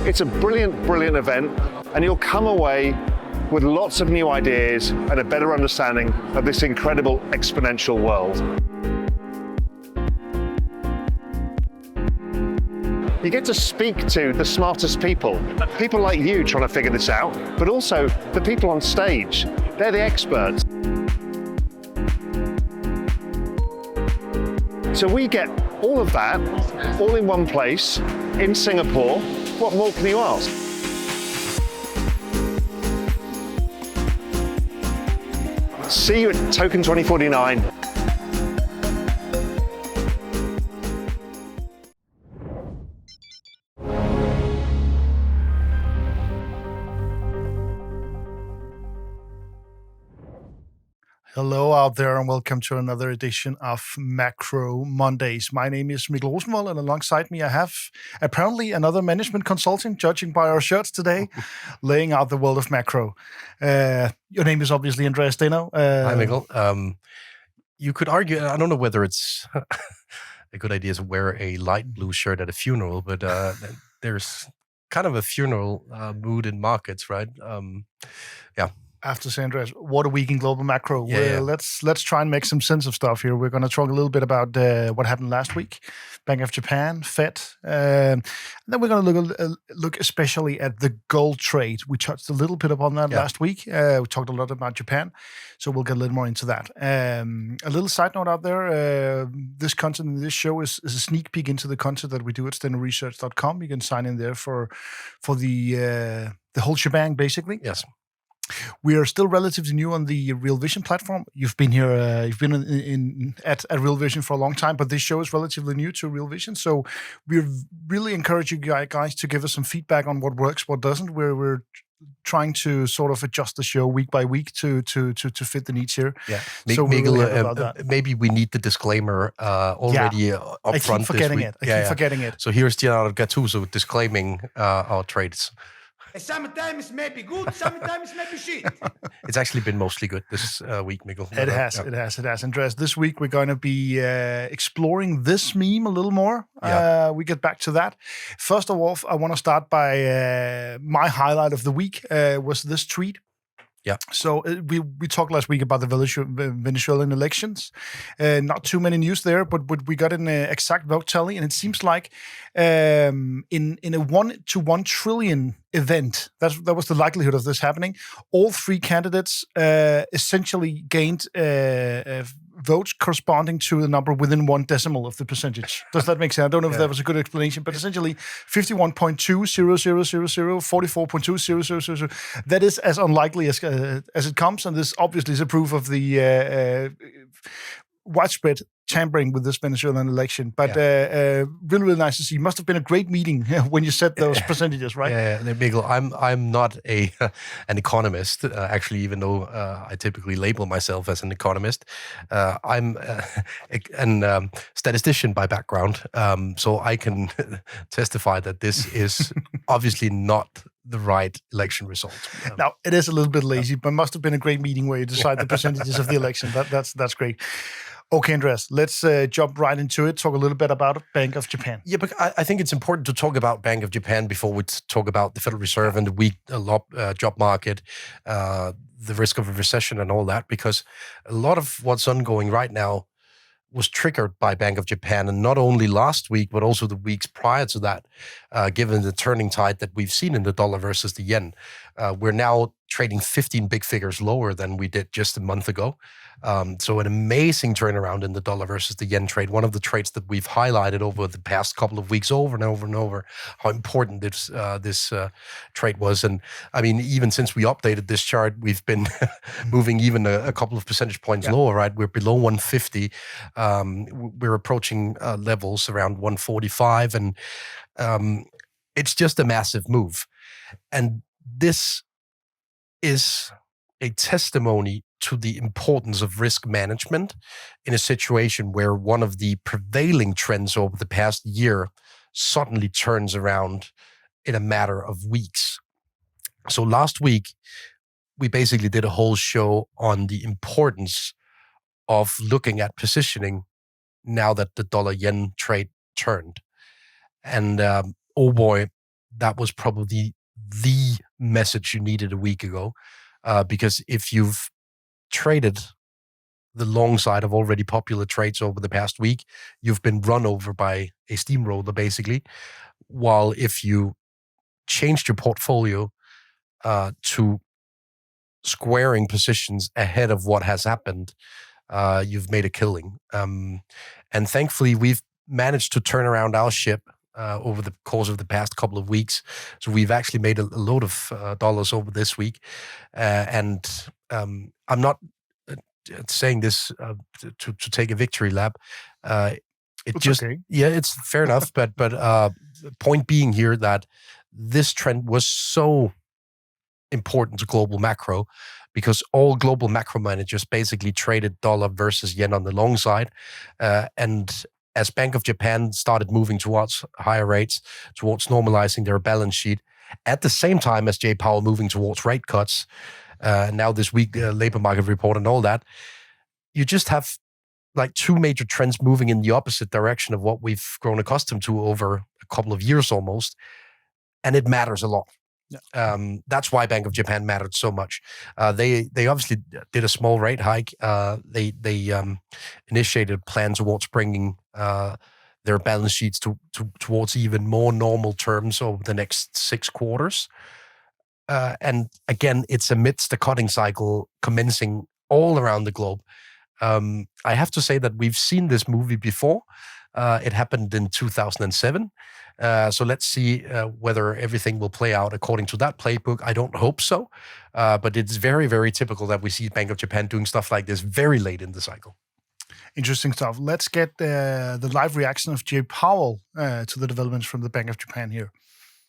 It's a brilliant, brilliant event, and you'll come away with lots of new ideas and a better understanding of this incredible exponential world. You get to speak to the smartest people like you trying to figure this out, but also the people on stage. They're the experts. So we get all of that, all in one place, in Singapore. What more can you ask? See you at TOKEN2049. Hello out there and welcome to another edition of Macro Mondays. My name is Mikkel Rosenvold and alongside me I have apparently another management consultant, judging by our shirts today, laying out the world of macro. Your name is obviously Andreas Steno. Hi Mikkel. You could argue, I don't know whether it's a good idea to wear a light blue shirt at a funeral, but there's kind of a funeral mood in markets, right? Yeah. After San Andreas, what a week in global macro. Yeah. Let's try and make some sense of stuff here. We're going to talk a little bit about what happened last week, Bank of Japan, Fed, and then we're going to look especially at the gold trade. We touched a little bit upon that last week. We talked a lot about Japan, so we'll get a little more into that. A little side note out there: this content in this show is a sneak peek into the content that we do at stenoresearch.com. You can sign in there for the whole shebang, basically. Yes. We are still relatively new on the realvision platform. You've been here, you've been at realvision for a long time, but this show is relatively new to realvision. So we really encourage you guys to give us some feedback on what works, what doesn't. We're trying to sort of adjust the show week by week to fit the needs here. Yeah. So maybe we need the disclaimer already up front. I keep forgetting it. I keep forgetting it. So here's Gianna Gattuso disclaiming our trades. Sometimes maybe good, sometimes maybe shit. It's actually been mostly good this week, Mikkel. It has. Andreas, this week we're going to be exploring this meme a little more. We get back to that. First of all, I want to start by my highlight of the week was this tweet. Yeah. So we talked last week about the Venezuelan elections. Not too many news there, but we got an exact vote tally, and it seems like in a 1 to 1 trillion event, that was the likelihood of this happening. All three candidates essentially gained votes corresponding to the number within 1 decimal of the percentage. Does that make sense? I don't know if that was a good explanation, but essentially 51.20000, 44.20000. That is as unlikely as it comes, and this obviously is a proof of the widespread tampering with this Venezuelan election. But really nice to see. Must have been a great meeting when you set those percentages, right? Yeah, Mikkel, I'm not an economist, actually, even though I typically label myself as an economist. I'm a statistician by background, so I can testify that this is obviously not the right election result. Now, it is a little bit lazy, but must have been a great meeting where you decide the percentages of the election. That's great. Okay, Andreas, let's jump right into it. Talk a little bit about Bank of Japan. Yeah, but I think it's important to talk about Bank of Japan before we talk about the Federal Reserve and the weak job market, the risk of a recession and all that, because a lot of what's ongoing right now was triggered by Bank of Japan, and not only last week, but also the weeks prior to that, given the turning tide that we've seen in the dollar versus the yen. We're now trading 15 big figures lower than we did just a month ago. So an amazing turnaround in the dollar versus the yen trade. One of the trades that we've highlighted over the past couple of weeks over and over and over, how important this trade was. And I mean, even since we updated this chart, we've been moving even a couple of percentage points lower, right? We're below 150. We're approaching levels around 145. And it's just a massive move. And this is a testimony to the importance of risk management in a situation where one of the prevailing trends over the past year suddenly turns around in a matter of weeks. So last week, we basically did a whole show on the importance of looking at positioning now that the dollar-yen trade turned. And oh boy, that was probably the message you needed a week ago, because if you've traded the long side of already popular trades over the past week, you've been run over by a steamroller, basically. While if you changed your portfolio to squaring positions ahead of what has happened, you've made a killing. And thankfully, we've managed to turn around our ship over the course of the past couple of weeks. So we've actually made a load of dollars over this week. And I'm not saying this to take a victory lap. Okay. Yeah, it's fair enough. But point being here that this trend was so important to global macro because all global macro managers basically traded dollar versus yen on the long side. And as Bank of Japan started moving towards higher rates, towards normalizing their balance sheet, at the same time as Jay Powell moving towards rate cuts, now this week, labor market report and all that, you just have like two major trends moving in the opposite direction of what we've grown accustomed to over a couple of years almost. And it matters a lot. Yeah. That's why Bank of Japan mattered so much. They obviously did a small rate hike. They initiated a plan towards bringing their balance sheets towards even more normal terms over the next 6 quarters. And again, it's amidst the cutting cycle commencing all around the globe. I have to say that we've seen this movie before. It happened in 2007. So let's see whether everything will play out according to that playbook. I don't hope so. But it's very, very typical that we see Bank of Japan doing stuff like this very late in the cycle. Interesting stuff. Let's get the live reaction of Jay Powell to the developments from the Bank of Japan here.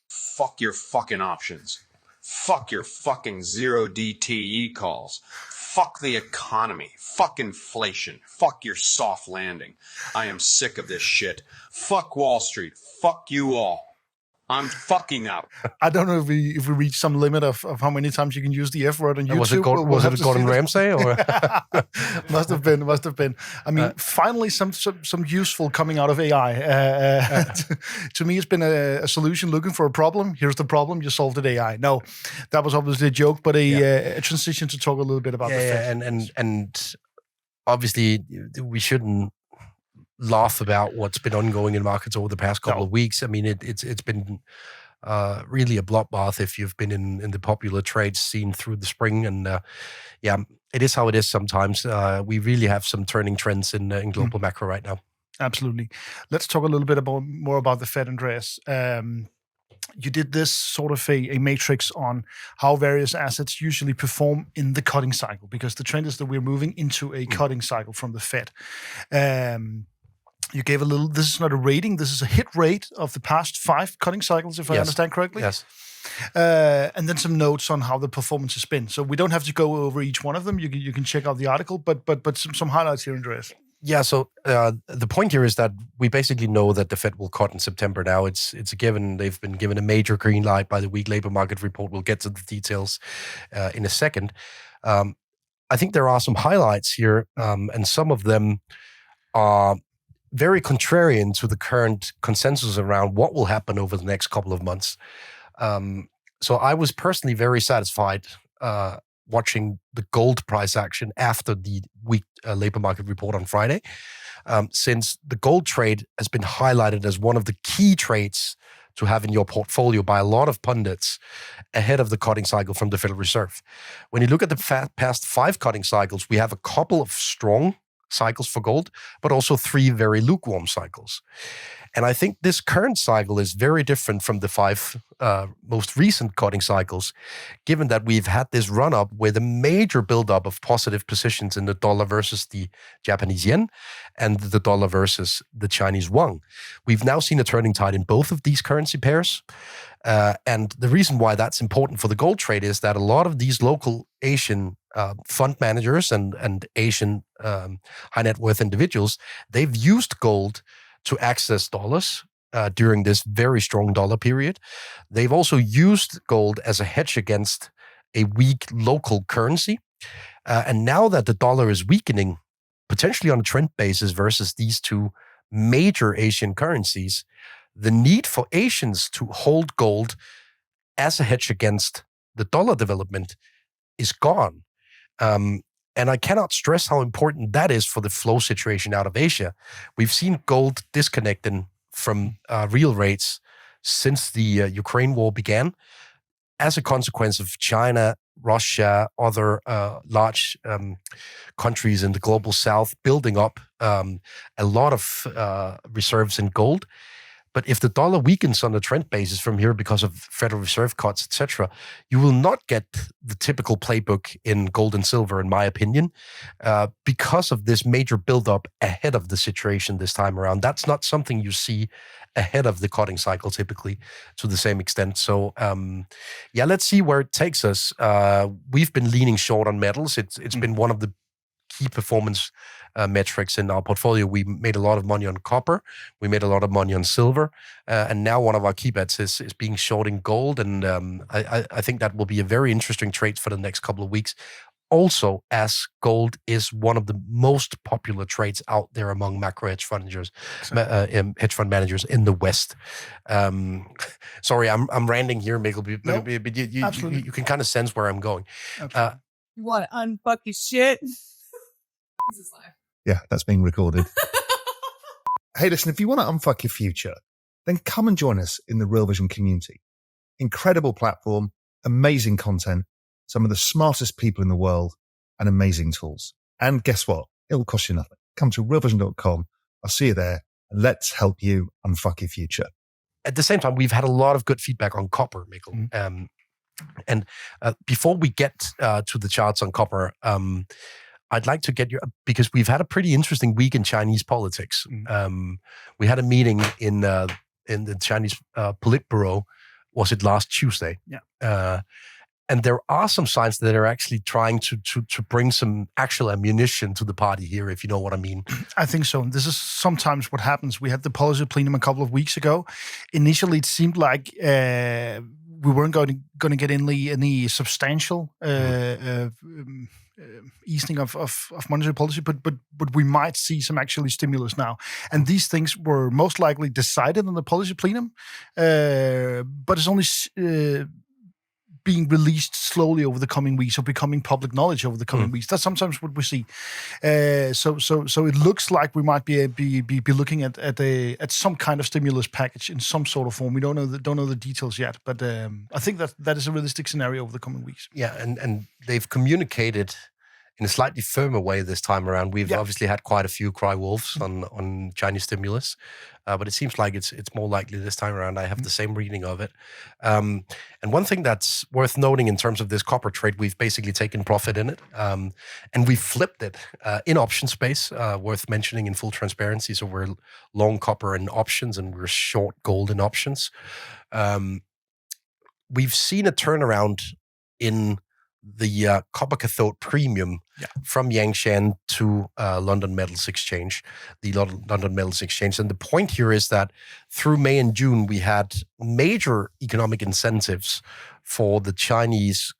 Fuck your fucking options. Fuck your fucking zero DTE calls. Fuck the economy. Fuck inflation. Fuck your soft landing. I am sick of this shit. Fuck Wall Street. Fuck you all. I'm fucking out. I don't know if we reach some limit of how many times you can use the F word on YouTube. Was it Gordon Ramsay or? Must have been. I mean, finally some useful coming out of AI. To me, it's been a solution looking for a problem. Here's the problem. You solved it, AI. No, that was obviously a joke, but a transition to talk a little bit about the Fed. And obviously we shouldn't laugh about what's been ongoing in markets over the past couple of weeks. I mean, it's been really a bloodbath if you've been in the popular trades seen through the spring. And it is how it is sometimes. We really have some turning trends in global macro right now. Absolutely. Let's talk a little bit more about the Fed, Andreas. You did this sort of a matrix on how various assets usually perform in the cutting cycle, because the trend is that we're moving into a cutting cycle from the Fed. You gave this is not a rating, this is a hit rate of the past 5 cutting cycles, if I understand correctly. Yes. And then some notes on how the performance has been. So we don't have to go over each one of them. You can check out the article, but some highlights here, Andreas. Yeah, so the point here is that we basically know that the Fed will cut in September now. It's a given. They've been given a major green light by the weak labor market report. We'll get to the details in a second. I think there are some highlights here, and some of them are very contrarian to the current consensus around what will happen over the next couple of months. So I was personally very satisfied watching the gold price action after the weak labor market report on Friday, since the gold trade has been highlighted as one of the key trades to have in your portfolio by a lot of pundits ahead of the cutting cycle from the Federal Reserve. When you look at the past 5 cutting cycles, we have a couple of strong cycles for gold, but also 3 very lukewarm cycles. And I think this current cycle is very different from the 5 most recent cutting cycles, given that we've had this run-up with a major buildup of positive positions in the dollar versus the Japanese yen and the dollar versus the Chinese yuan. We've now seen a turning tide in both of these currency pairs. And the reason why that's important for the gold trade is that a lot of these local Asian fund managers and Asian high net worth individuals, they've used gold to access dollars during this very strong dollar period. They've also used gold as a hedge against a weak local currency. And now that the dollar is weakening, potentially on a trend basis versus these 2 major Asian currencies, the need for Asians to hold gold as a hedge against the dollar development is gone. And I cannot stress how important that is for the flow situation out of Asia. We've seen gold disconnecting from real rates since the Ukraine war began as a consequence of China, Russia, other large countries in the global south building up a lot of reserves in gold. But if the dollar weakens on a trend basis from here because of Federal Reserve cuts, etc., you will not get the typical playbook in gold and silver, in my opinion, because of this major buildup ahead of the situation this time around. That's not something you see ahead of the cutting cycle typically to the same extent. So, let's see where it takes us. We've been leaning short on metals. It's been one of the key performance metrics in our portfolio. We made a lot of money on copper. We made a lot of money on silver. And now one of our key bets is being short in gold. And I think that will be a very interesting trade for the next couple of weeks. Also, as gold is one of the most popular trades out there among macro hedge fund managers in the West. Sorry, I'm ranting here, Mikkel, but you can kind of sense where I'm going. You want to unfuck your shit? This is live. Yeah, that's being recorded. Hey, listen, if you want to unfuck your future, then come and join us in the Real Vision community. Incredible platform, amazing content, some of the smartest people in the world, and amazing tools. And guess what? It'll cost you nothing. Come to realvision.com. I'll see you there, and let's help you unfuck your future. At the same time, we've had a lot of good feedback on copper, Mikkel. And before we get to the charts on copper, I'd like to get you, because we've had a pretty interesting week in Chinese politics. We had a meeting in the Chinese Politburo, was it last Tuesday? Yeah. And there are some signs that are actually trying to bring some actual ammunition to the party here, if you know what I mean. I think so. And this is sometimes what happens. We had the policy plenum a couple of weeks ago. Initially, it seemed like we weren't going to get any substantial easing of monetary policy, but we might see some actually stimulus now. And these things were most likely decided in the policy plenum, but it's only being released slowly over the coming weeks or becoming public knowledge over the coming weeks. That's sometimes what we see. So it looks like we might be looking at some kind of stimulus package in some sort of form. We don't know the details yet, but I think that is a realistic scenario over the coming weeks. Yeah, and they've communicated in a slightly firmer way this time around. We've obviously had quite a few cry wolves on Chinese stimulus, but it seems like it's more likely this time around. I have the same reading of it. And one thing that's worth noting in terms of this copper trade, we've basically taken profit in it, and we flipped it in option space, worth mentioning in full transparency. So we're long copper in options and we're short gold in options. We've seen a turnaround in the copper cathode premium from Yangshan to London Metals Exchange, the London Metals Exchange. And the point here is that through May and June, we had major economic incentives for the Chinese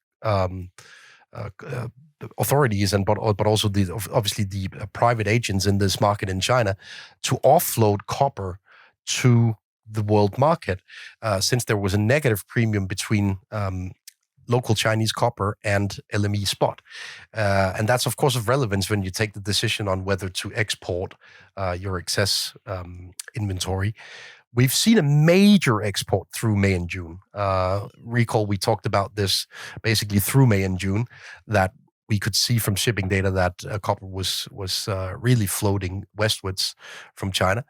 authorities but also obviously the private agents in this market in China to offload copper to the world market, since there was a negative premium between local Chinese copper and LME spot. And that's, of course, of relevance when you take the decision on whether to export your excess inventory. We've seen a major export through May and June. Recall we talked about this basically through May and June, that we could see from shipping data that copper was really floating westwards from China.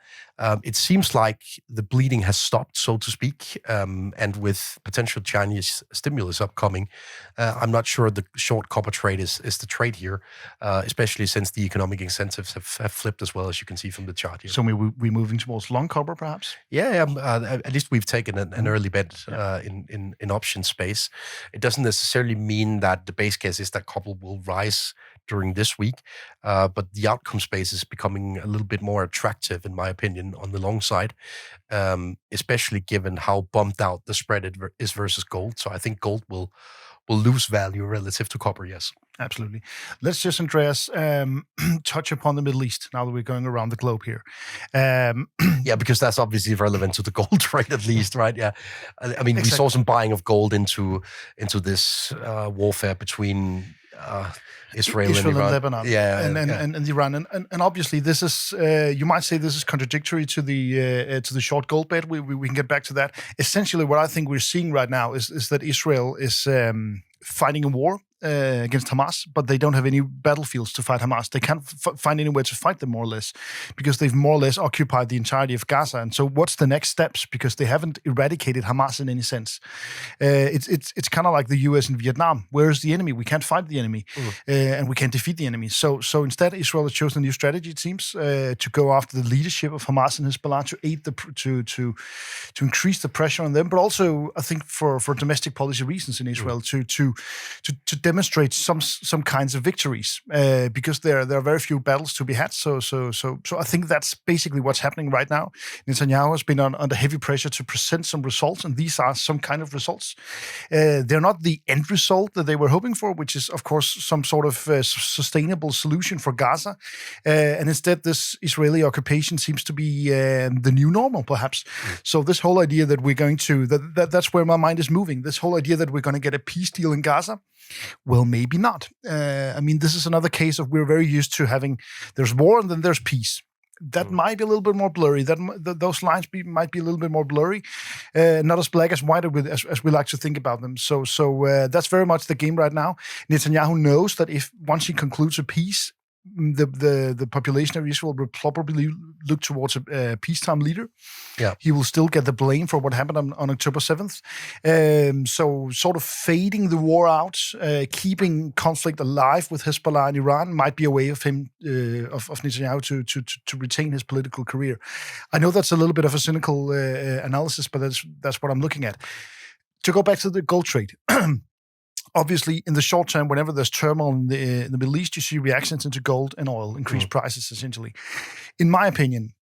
It seems like the bleeding has stopped, so to speak, and with potential Chinese stimulus upcoming, I'm not sure the short copper trade is the trade here, especially since the economic incentives have flipped as well, as you can see from the chart here. So we're moving towards long copper, perhaps? Yeah, at least we've taken an early bet in option space. It doesn't necessarily mean that the base case is that copper will rise during this week, but the outcome space is becoming a little bit more attractive, in my opinion, on the long side, especially given how bumped out the spread is versus gold. So I think gold will lose value relative to copper, yes. Absolutely. Let's just, Andreas, touch upon the Middle East now that we're going around the globe here. Yeah, because that's obviously relevant to the gold trade, at least, right? Yeah, I mean, we saw some buying of gold into this warfare between Israel and Iran. Lebanon, yeah, and Iran, and obviously this is you might say this is contradictory to the short gold bet. We can get back to that. Essentially, what I think we're seeing right now is that Israel is fighting a war against Hamas, but they don't have any battlefields to fight Hamas. They can't find anywhere to fight them, more or less, because they've more or less occupied the entirety of Gaza. And so what's the next steps? Because they haven't eradicated Hamas in any sense. It's kind of like the US in Vietnam. Where is the enemy? We can't fight the enemy, and we can't defeat the enemy. So instead, Israel has chosen a new strategy, it seems, to go after the leadership of Hamas and Hezbollah, to aid to increase the pressure on them, but also, I think, for domestic policy reasons in Israel, to demonstrate some kinds of victories, because there are very few battles to be had. So I think that's basically what's happening right now. Netanyahu has been under heavy pressure to present some results, and these are some kind of results. They're not the end result that they were hoping for, which is, of course, some sort of sustainable solution for Gaza. And instead, this Israeli occupation seems to be the new normal, perhaps. So this whole idea that we're going to, that's where my mind is moving. This whole idea that we're going to get a peace deal in Gaza, well, maybe not. I mean, this is another case of we're very used to having, there's war and then there's peace. That might be a little bit more blurry. Those lines might be a little bit more blurry, not as black as white as we like to think about them. So that's very much the game right now. Netanyahu knows that if once he concludes a peace, the population of Israel will probably look towards a peacetime leader. Yeah, he will still get the blame for what happened on October 7th. So sort of fading the war out, keeping conflict alive with Hezbollah and Iran might be a way of him of Netanyahu to retain his political career. I know that's a little bit of a cynical analysis, but that's what I'm looking at. To go back to the gold trade. Obviously, in the short term, whenever there's turmoil in the Middle East, you see reactions into gold and oil, increased prices, essentially. In my opinion,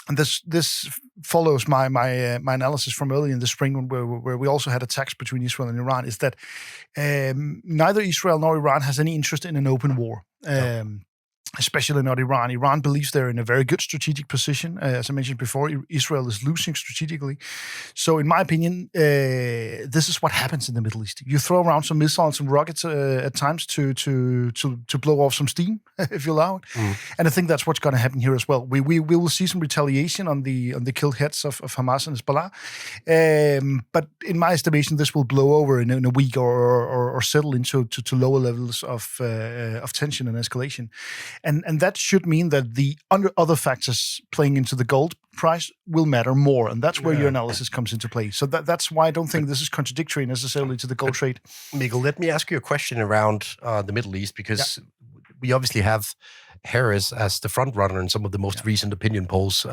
and this follows my analysis from early in the spring, where we also had attacks between Israel and Iran, is that neither Israel nor Iran has any interest in an open war. Especially not Iran. Iran believes they're in a very good strategic position. As I mentioned before, Israel is losing strategically. So in my opinion, this is what happens in the Middle East. You throw around some missiles and rockets at times to blow off some steam, if you allow it. And I think that's what's going to happen here as well. We will see some retaliation on the killed heads of Hamas and Hezbollah. But in my estimation, this will blow over in a week or settle into lower levels of tension and escalation. And that should mean that the other factors playing into the gold price will matter more. And that's where your analysis comes into play. So that's why I don't think this is contradictory necessarily to the gold trade. Mikkel, let me ask you a question around the Middle East, because we obviously have Harris as the front runner in some of the most recent opinion polls.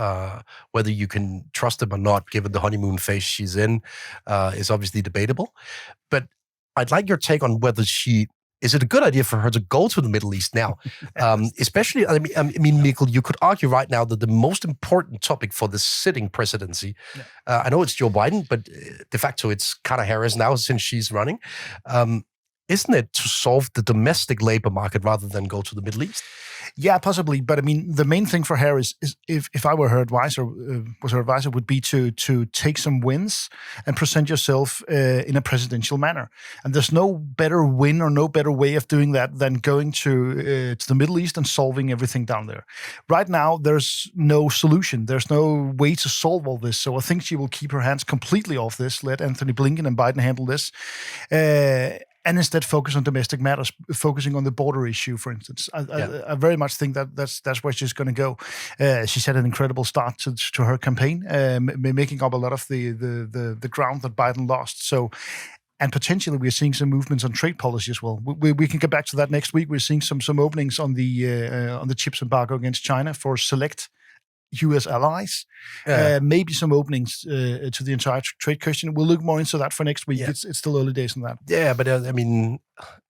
Whether you can trust him or not, given the honeymoon phase she's in, is obviously debatable. But I'd like your take on whether is it a good idea for her to go to the Middle East now? Especially, I mean, Mikkel, you could argue right now that the most important topic for the sitting presidency, I know it's Joe Biden, but de facto it's kind of Harris now since she's running. Isn't it to solve the domestic labor market rather than go to the Middle East? Yeah, possibly. But I mean, the main thing for Harris is, if I were her advisor, would be to take some wins and present yourself in a presidential manner. And there's no better win or no better way of doing that than going to the Middle East and solving everything down there. Right now, there's no solution. There's no way to solve all this. So I think she will keep her hands completely off this, let Anthony Blinken and Biden handle this. And instead focus on domestic matters, focusing on the border issue, for instance. I very much think that's where she's going to go. She's had an incredible start to her campaign, making up a lot of the ground that Biden lost. So, and potentially we're seeing some movements on trade policy as well. We can get back to that next week. We're seeing some openings on the chips embargo against China for select U.S. allies, maybe some openings to the entire trade question. We'll look more into that for next week. It's still early days on that. Yeah, but I mean,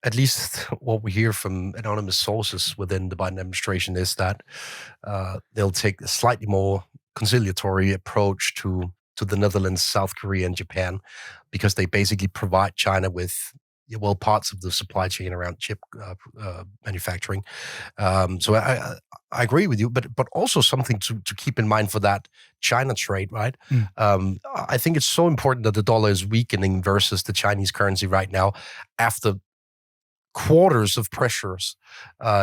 at least what we hear from anonymous sources within the Biden administration is that they'll take a slightly more conciliatory approach to the Netherlands, South Korea, and Japan, because they basically provide China with parts of the supply chain around chip manufacturing. So I agree with you, but also something to keep in mind for that China trade, right? I think it's so important that the dollar is weakening versus the Chinese currency right now after quarters of pressures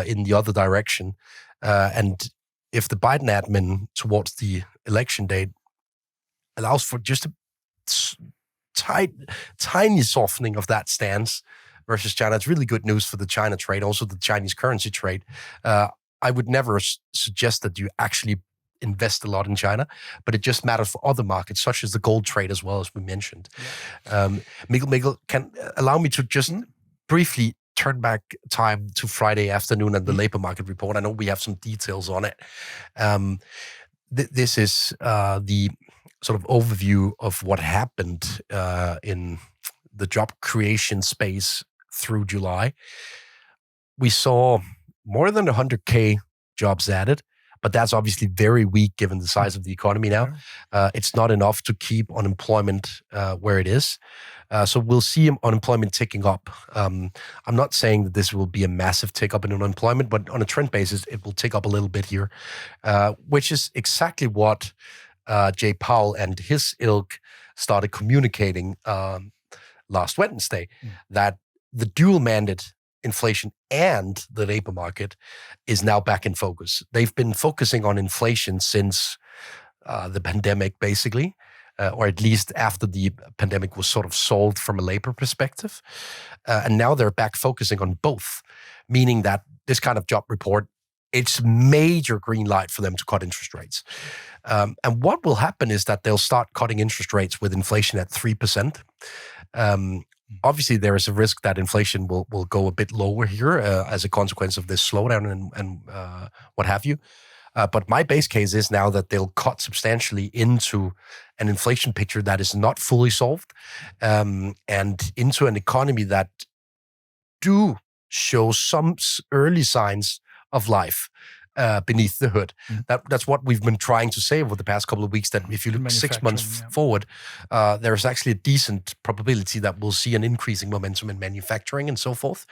in the other direction. And if the Biden admin towards the election date allows for just a tiny softening of that stance versus China, it's really good news for the China trade, also the Chinese currency trade. I would never suggest that you actually invest a lot in China, but it just matters for other markets, such as the gold trade as well, as we mentioned. Mikkel, can allow me to just briefly turn back time to Friday afternoon and the labor market report. I know we have some details on it. This is the sort of overview of what happened in the job creation space through July. We saw more than 100K jobs added, but that's obviously very weak given the size of the economy now. It's not enough to keep unemployment where it is. So we'll see unemployment ticking up. I'm not saying that this will be a massive tick up in unemployment, but on a trend basis, it will tick up a little bit here, which is exactly what Jay Powell and his ilk started communicating last Wednesday, that the dual mandate inflation and the labor market is now back in focus. They've been focusing on inflation since the pandemic, basically, or at least after the pandemic was sort of solved from a labor perspective. And now they're back focusing on both, meaning that this kind of job report, it's major green light for them to cut interest rates. And what will happen is that they'll start cutting interest rates with inflation at 3%. Obviously, there is a risk that inflation will go a bit lower here as a consequence of this slowdown and what have you. But my base case is now that they'll cut substantially into an inflation picture that is not fully solved, and into an economy that do show some early signs of life beneath the hood. That's what we've been trying to say over the past couple of weeks, that if you look 6 months forward, there's actually a decent probability that we'll see an increasing momentum in manufacturing and so forth.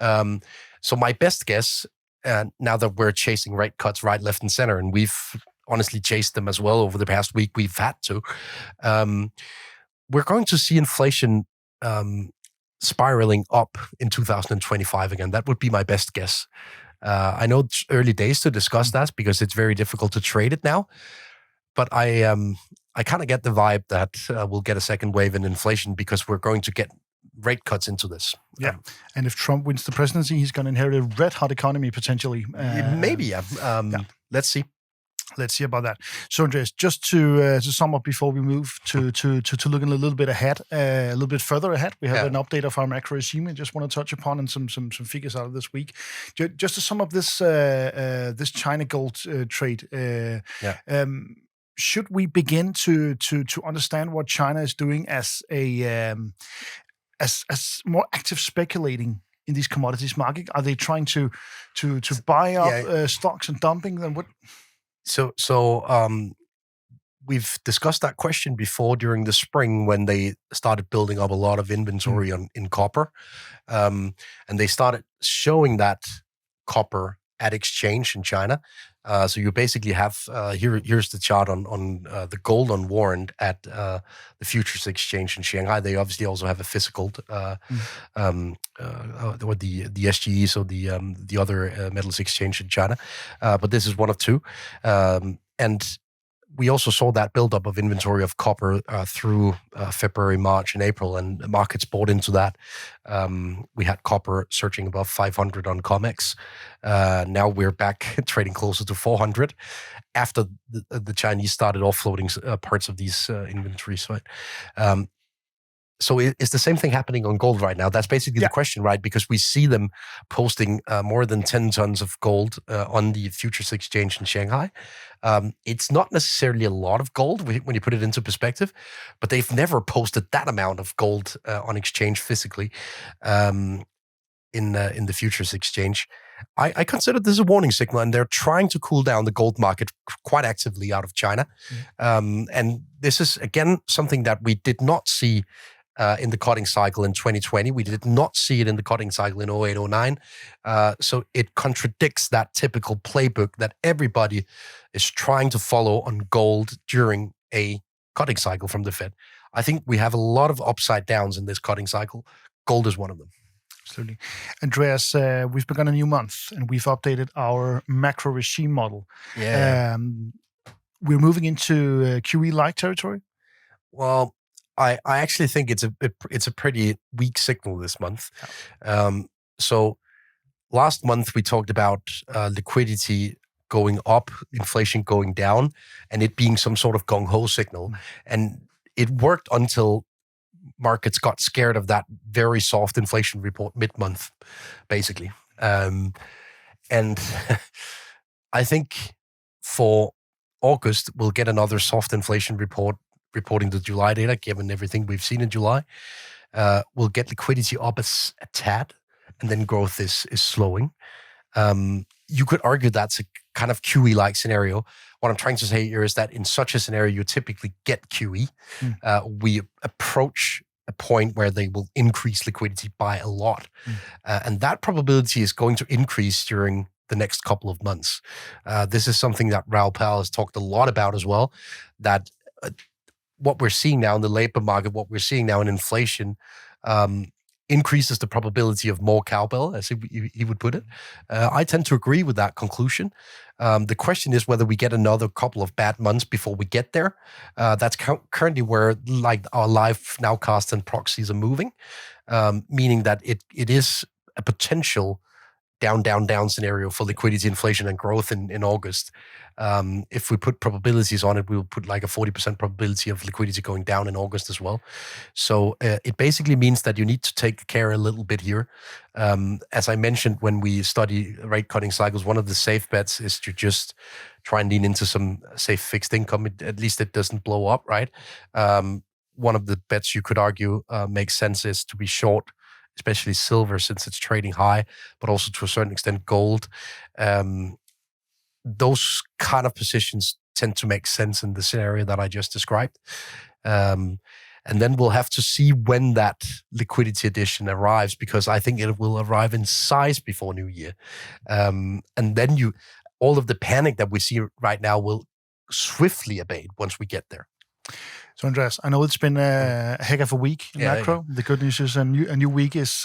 So my best guess, now that we're chasing rate cuts right, left, and center, and we've honestly chased them as well over the past week, we've had to, we're going to see inflation spiraling up in 2025 again. That would be my best guess. I know it's early days to discuss that because it's very difficult to trade it now, but I kind of get the vibe that we'll get a second wave in inflation because we're going to get rate cuts into this. Yeah, and if Trump wins the presidency, he's going to inherit a red-hot economy potentially. Maybe. Let's see. Let's see about that. So, Andreas, just to sum up before we move to looking a little bit ahead, a little bit further ahead, we have an update of our macro regime. I just want to touch upon and some figures out of this week. Just to sum up this this China gold trade. Should we begin to understand what China is doing as a as more active speculating in these commodities market? Are they trying to buy up stocks and dumping them? What? So we've discussed that question before during the spring when they started building up a lot of inventory in copper, and they started showing that copper at exchange in China. So you basically have here's the chart on the gold on warrant at the futures exchange in Shanghai. They obviously also have a physical or the SGE, so the other metals exchange in China. But this is one of two, and we also saw that buildup of inventory of copper through February, March, and April, and the markets bought into that. We had copper searching above 500 on COMEX. Now we're back trading closer to 400 after the Chinese started offloading parts of these inventories. Right? So is the same thing happening on gold right now? That's basically the question, right? Because we see them posting more than 10 tons of gold on the futures exchange in Shanghai. It's not necessarily a lot of gold when you put it into perspective, but they've never posted that amount of gold on exchange physically in the futures exchange. I consider this a warning signal, and they're trying to cool down the gold market quite actively out of China. And this is, again, something that we did not see in the cutting cycle in 2020. We did not see it in the cutting cycle in 08, 09. So it contradicts that typical playbook that everybody is trying to follow on gold during a cutting cycle from the Fed. I think we have a lot of upside downs in this cutting cycle. Gold is one of them. Absolutely. Andreas, we've begun a new month and we've updated our macro regime model. Yeah. We're moving into QE-like territory. Well, I actually think it's a pretty weak signal this month. So last month we talked about liquidity going up, inflation going down, and it being some sort of gung-ho signal. And it worked until markets got scared of that very soft inflation report mid-month, basically. And I think for August, we'll get another soft inflation report reporting the July data, given everything we've seen in July. We'll get liquidity up a tad, and then growth is slowing. You could argue that's a kind of QE-like scenario. What I'm trying to say here is that in such a scenario, you typically get QE. We approach a point where they will increase liquidity by a lot. And that probability is going to increase during the next couple of months. This is something that Raoul Pal has talked a lot about as well, that what we're seeing now in the labor market, what we're seeing now in inflation, increases the probability of more cowbell, as he would put it. I tend to agree with that conclusion. The question is whether we get another couple of bad months before we get there. That's currently where like our live nowcast and proxies are moving, meaning that it is a potential down scenario for liquidity, inflation, and growth in August. If we put probabilities on it, we'll put like a 40% probability of liquidity going down in August as well. So it basically means that you need to take care a little bit here. As I mentioned, when we study rate cutting cycles, one of the safe bets is to just try and lean into some safe fixed income. At least it doesn't blow up, right? One of the bets you could argue makes sense is to be short, especially silver, since it's trading high, but also to a certain extent gold. Those kind of positions tend to make sense in the scenario that I just described. And then we'll have to see when that liquidity addition arrives, because I think it will arrive in size before New Year. And then all of the panic that we see right now will swiftly abate once we get there. So, Andreas, I know it's been a heck of a week in macro. Yeah. The good news is a new week is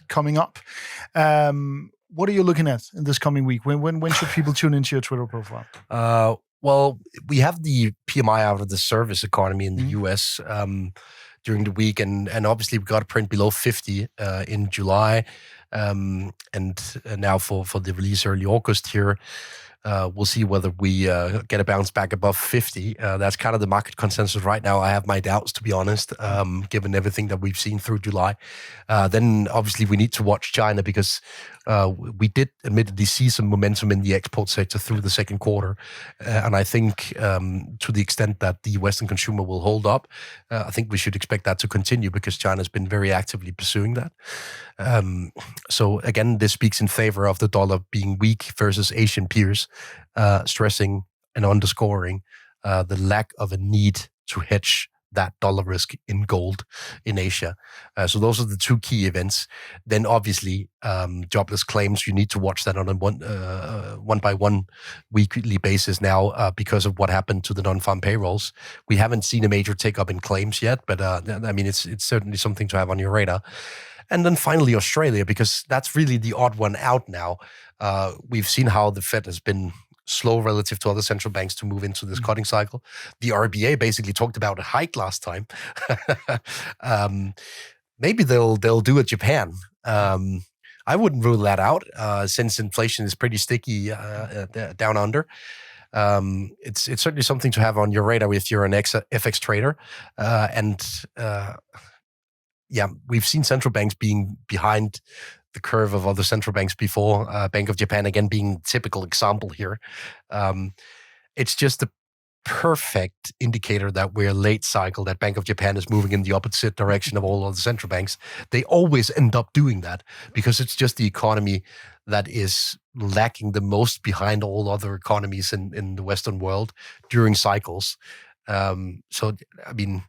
coming up. What are you looking at in this coming week? When should people tune into your Twitter profile? Well, we have the PMI out of the service economy in the US during the week, and obviously we got a print below 50 in July, and now for the release early August here. We'll see whether we get a bounce back above 50. That's kind of the market consensus right now. I have my doubts, to be honest, given everything that we've seen through July. Then obviously we need to watch China, because we did admittedly see some momentum in the export sector through the second quarter. And I think to the extent that the Western consumer will hold up, I think we should expect that to continue, because China's been very actively pursuing that. So again, this speaks in favor of the dollar being weak versus Asian peers, stressing and underscoring the lack of a need to hedge that dollar risk in gold in Asia. So those are the two key events. Then obviously jobless claims, you need to watch that on a one by one weekly basis now because of what happened to the non-farm payrolls. We haven't seen a major take up in claims yet, but I mean, it's certainly something to have on your radar. And then finally, Australia, because that's really the odd one out now. We've seen how the Fed has been slow relative to other central banks to move into this cutting cycle. The RBA basically talked about a hike last time. Maybe they'll do it Japan. I wouldn't rule that out since inflation is pretty sticky down under. It's certainly something to have on your radar if you're an FX trader. Yeah, we've seen central banks being behind the curve of other central banks before. Bank of Japan, again, being typical example here. It's just a perfect indicator that we're late cycle, that Bank of Japan is moving in the opposite direction of all other central banks. They always end up doing that because it's just the economy that is lacking the most behind all other economies in the Western world during cycles. So, I mean,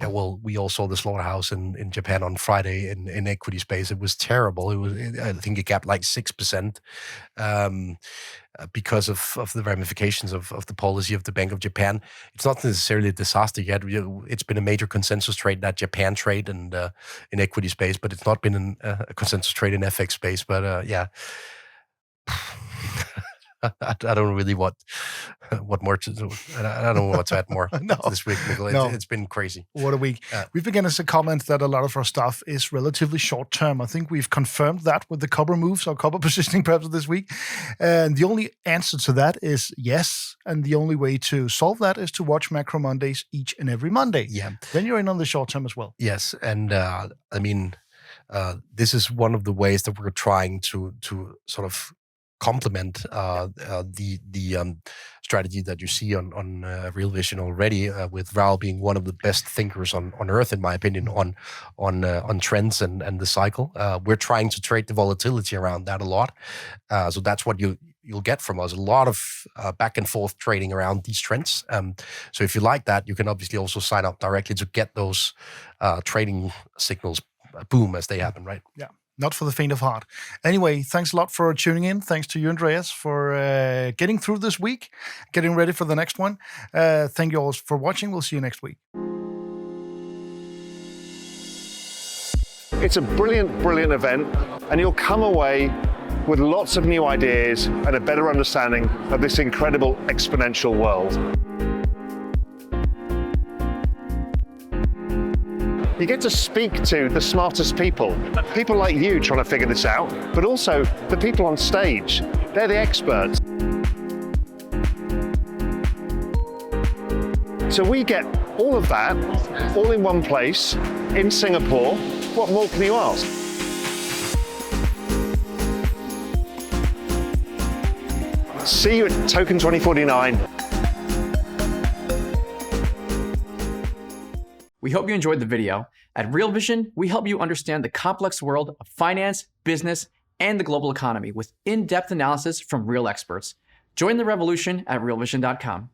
well, we all saw the slaughterhouse in Japan on Friday in equity space. It was terrible. I think it gapped like 6%. Because of the ramifications of the policy of the Bank of Japan. It's not necessarily a disaster yet. It's been a major consensus trade, that Japan trade and in equity space, but it's not been a consensus trade in FX space. But yeah, I don't really what more to do. I don't know what to add more this week, Mikkel. It's been crazy. What a week. We've begun as a comment that a lot of our stuff is relatively short term. I think we've confirmed that with the copper moves or copper positioning perhaps this week. And the only answer to that is yes. And the only way to solve that is to watch Macro Mondays each and every Monday. Yeah. Then you're in on the short term as well. Yes. And I mean, this is one of the ways that we're trying to sort of complement the strategy that you see on Real Vision already, with Raul being one of the best thinkers on earth, in my opinion, on trends and the cycle. We're trying to trade the volatility around that a lot. So that's what you'll get from us, a lot of back and forth trading around these trends. So if you like that, you can obviously also sign up directly to get those trading signals boom as they happen, right? Yeah. Not for the faint of heart. Anyway, thanks a lot for tuning in. Thanks to you, Andreas, for getting through this week, getting ready for the next one. Thank you all for watching. We'll see you next week. It's a brilliant, brilliant event, and you'll come away with lots of new ideas and a better understanding of this incredible exponential world. You get to speak to the smartest people like you trying to figure this out, but also the people on stage. They're the experts. So we get all of that, all in one place, in Singapore. What more can you ask? See you at TOKEN2049. We hope you enjoyed the video. At Real Vision, we help you understand the complex world of finance, business, and the global economy with in-depth analysis from real experts. Join the revolution at realvision.com.